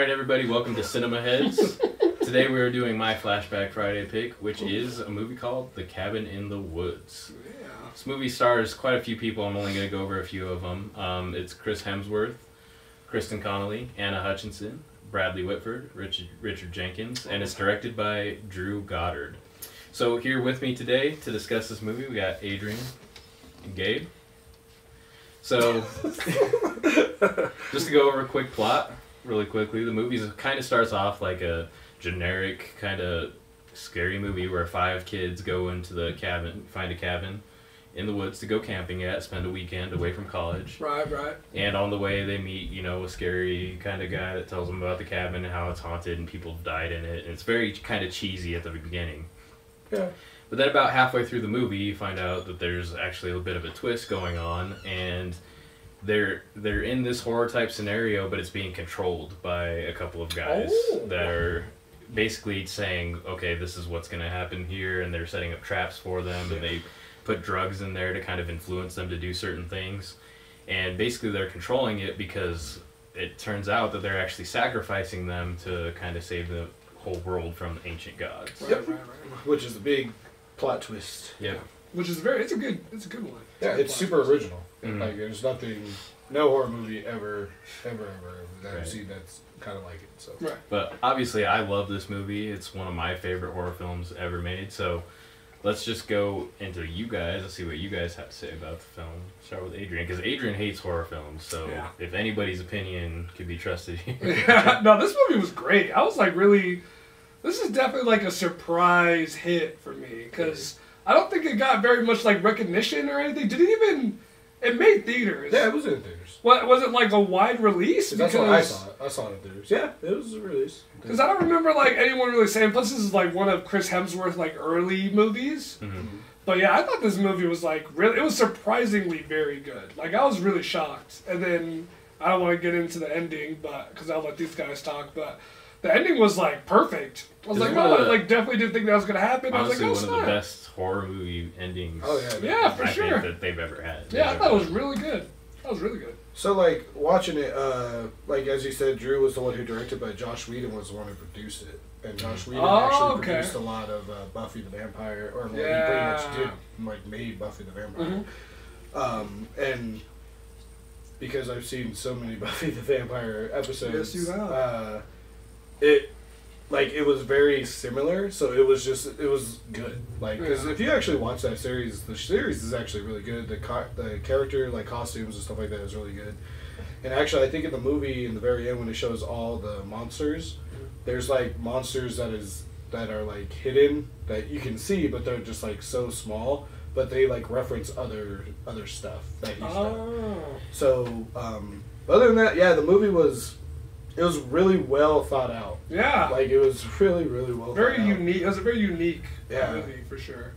Alright everybody, welcome to Cinema Heads. Today we are doing my Flashback Friday pick, which is a movie called The Cabin in the Woods. Yeah. This movie stars quite a few people. I'm only going to go over a few of them. It's Chris Hemsworth, Kristen Connolly, Anna Hutchinson, Bradley Whitford, Richard Jenkins, and it's directed by Drew Goddard. So here with me today to discuss this movie, we got Adrian and Gabe. So, just to go over a quick plot really quickly, the movie kind of starts off like a generic kind of scary movie where 5 kids go into the cabin, find a cabin in the woods to go camping at, spend a weekend away from college. Right. And on the way they meet, a scary kind of guy that tells them about the cabin and how it's haunted and people died in it. And it's very kind of cheesy at the beginning. Yeah. But then about halfway through the movie, you find out that there's actually a bit of a twist going on, and they're in this horror type scenario, but it's being controlled by a couple of guys that are basically saying, okay, this is what's going to happen here, and they're setting up traps for them, and they put drugs in there to kind of influence them to do certain things. And basically they're controlling it because it turns out that they're actually sacrificing them to kind of save the whole world from ancient gods. Right. Which is a big plot twist. Yep. Which is it's a good one. Yeah, it's super original. Mhm. Like, there's no horror movie ever that Right. I've seen that's kind of like it. So. Right. But obviously I love this movie. It's one of my favorite horror films ever made. So let's just go into you guys and see what you guys have to say about the film. Start with Adrian, because Adrian hates horror films. So if anybody's opinion could be trusted here. Yeah. No, this movie was great. I was like this is definitely like a surprise hit for me because I don't think it got very much like recognition or anything. Did it even? It made theaters. Yeah, it was in theaters. What was it like a wide release? That's what I saw it. I saw it in theaters. Yeah, it was a release. Because I don't remember like anyone really saying. Plus, this is like one of Chris Hemsworth's like early movies. Mm-hmm. But yeah, I thought this movie was like really. It was surprisingly very good. Like I was really shocked. And then I don't want to get into the ending, but because I'll let these guys talk. But the ending was like perfect. I was like, oh, I like definitely didn't think that was gonna happen. Honestly, I was like, one of the best horror movie endings. Oh yeah. Yeah, for I sure. think that they've ever had. Yeah, I thought it was really good. That was really good. So like watching it, like as you said, Drew was the one who directed, but Josh Whedon was the one who produced it. And Josh Whedon actually produced a lot of Buffy the Vampire, or he pretty much did like made Buffy the Vampire. Mm-hmm. And because I've seen so many Buffy the Vampire episodes, Yes, you have. it was very similar. So it was good. Like because if you actually watch that series, the series is actually really good. The character like costumes and stuff like that is really good. And actually, I think in the movie, in the very end, when it shows all the monsters, there's like monsters that are like hidden that you can see, but they're just like so small. But they like reference other stuff that he's done. So other than that, yeah, the movie was really well thought out. Yeah, like it was really well. Very thought unique. It was a very unique out. movie for sure.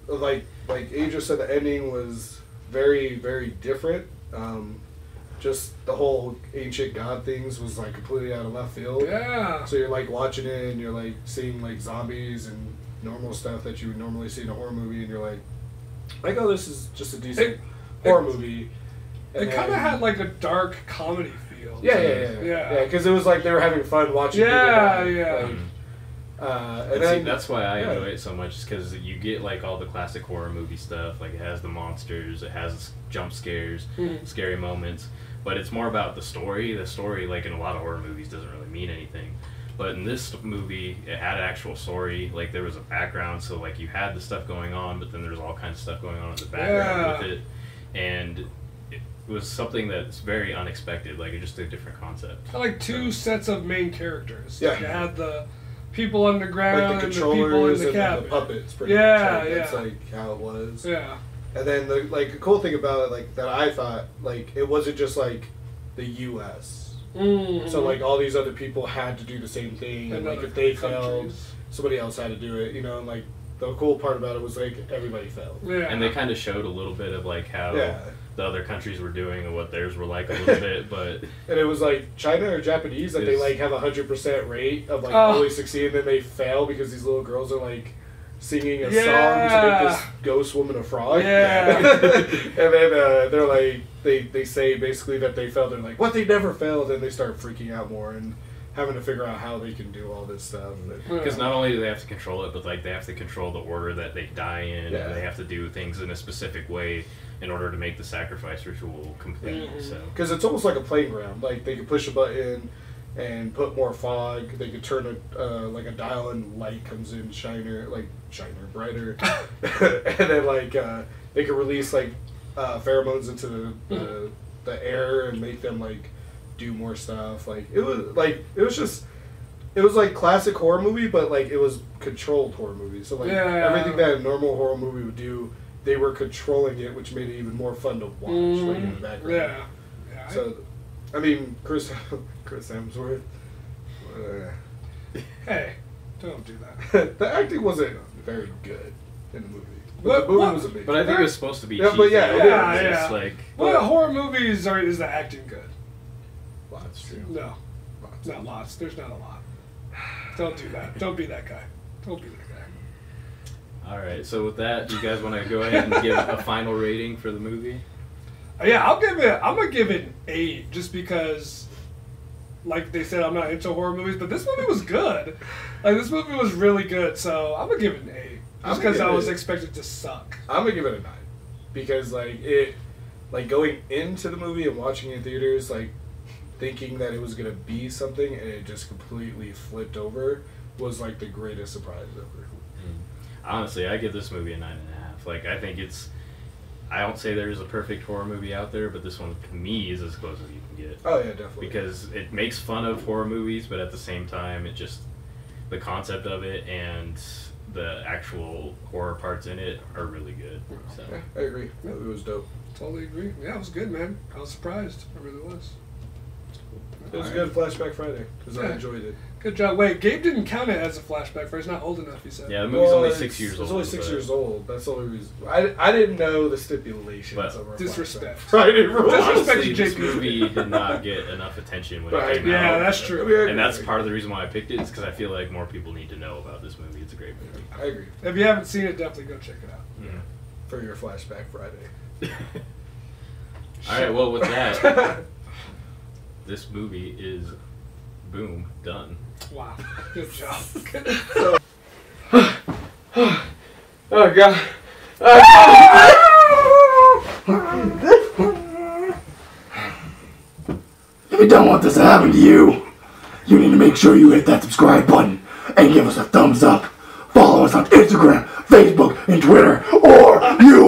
Like Adria said, the ending was very different. Just the whole ancient god things was like completely out of left field. Yeah. So you're like watching it and you're like seeing like zombies and normal stuff that you would normally see in a horror movie, and you're like, oh, this is just a decent horror movie. It kind of had like a dark comedy feel. Yeah. Because it was like they were having fun watching. And then, that's why I enjoy it so much, is because you get like all the classic horror movie stuff. Like it has the monsters, it has jump scares, scary moments, but it's more about the story. The story, like in a lot of horror movies, doesn't really mean anything. But in this movie, it had an actual story. Like there was a background, so like you had the stuff going on, but then there was all kinds of stuff going on in the background with it, and it was something that's very unexpected. Like just a different concept. Like 2 sets of main characters. Yeah. Like you had the people underground like the and the people in controllers the and cabin. the puppets. Pretty much. That's like how it was. Yeah. And then the cool thing about it, like that I thought, like it wasn't just like the U.S. Mm-hmm. So like all these other people had to do the same thing, and like if they failed, somebody else had to do it. And like the cool part about it was like everybody failed. Yeah. And they kind of showed a little bit of like how the other countries were doing and what theirs were like a little bit, but and it was like China or Japanese that they like have 100% rate of like really succeed, and then they fail because these little girls are like singing a song to make this ghost woman a frog. Yeah. And then they're like, they say basically that they failed. They're like, what, they never failed? And they start freaking out more and having to figure out how they can do all this stuff. Because not only do they have to control it, but like they have to control the order that they die in, Yeah. and they have to do things in a specific way in order to make the sacrifice ritual complete. So Because it's almost like a playground. Like they could push a button and put more fog. They could turn like a dial and light comes in brighter, and then like they could release like pheromones into the air and make them like do more stuff. Like it was like classic horror movie, but like it was controlled horror movie. So like everything that a normal horror movie would do, they were controlling it, which made it even more fun to watch, like in the background. Yeah. So, I mean, Chris Hemsworth. Hey, don't do that. The acting wasn't very good in the movie. What- The movie what- was a big. but I think it was supposed to be Yeah, cheesy. but yeah, yeah. It's like What horror movies is the acting good? Lots true. No, not lots. There's not a lot. Don't do that. Don't be that guy. Don't be that guy. all right. So with that, do you guys want to go ahead and give a final rating for the movie? Yeah, I'm gonna give it an 8 just because, like they said, I'm not into horror movies, but this movie was good. Like this movie was really good, so I'm gonna give it an 8 just because I was expected to suck. I'm gonna give it a 9 because like going into the movie and watching it in theaters, like thinking that it was gonna be something and it just completely flipped over was like the greatest surprise ever. Honestly, I give this movie a 9.5. Like I think I don't say there's a perfect horror movie out there, but this one to me is as close as you can get. Oh yeah, definitely. Because it makes fun of horror movies, but at the same time, the concept of it and the actual horror parts in it are really good. So Yeah, I agree. It was dope. Totally agree. Yeah, it was good, man. I was surprised. I really was. It was a good Flashback Friday because I Yeah. enjoyed it. Good job. Wait, Gabe didn't count it as a flashback for he's not old enough, he said. yeah, the movie's only Well, 6 years old. It's only 6 but- years old. That's the only reason. I didn't know the stipulations But of our disrespect. Flashback Friday rules. Disrespect. Honestly, this JP. movie did not get enough attention when Right. it came Yeah, out. that's true. I mean, I And that's agree. part of the reason why I picked it, is because I feel like more people need to know about this movie. It's a great movie. I agree. If you haven't seen it, definitely go check it out. Yeah. For your Flashback Friday. All right, well, with that, this movie is, boom, done. Wow. Good job. Oh god. If you don't want this to happen to you, you need to make sure you hit that subscribe button and give us a thumbs up. Follow us on Instagram, Facebook, and Twitter, or you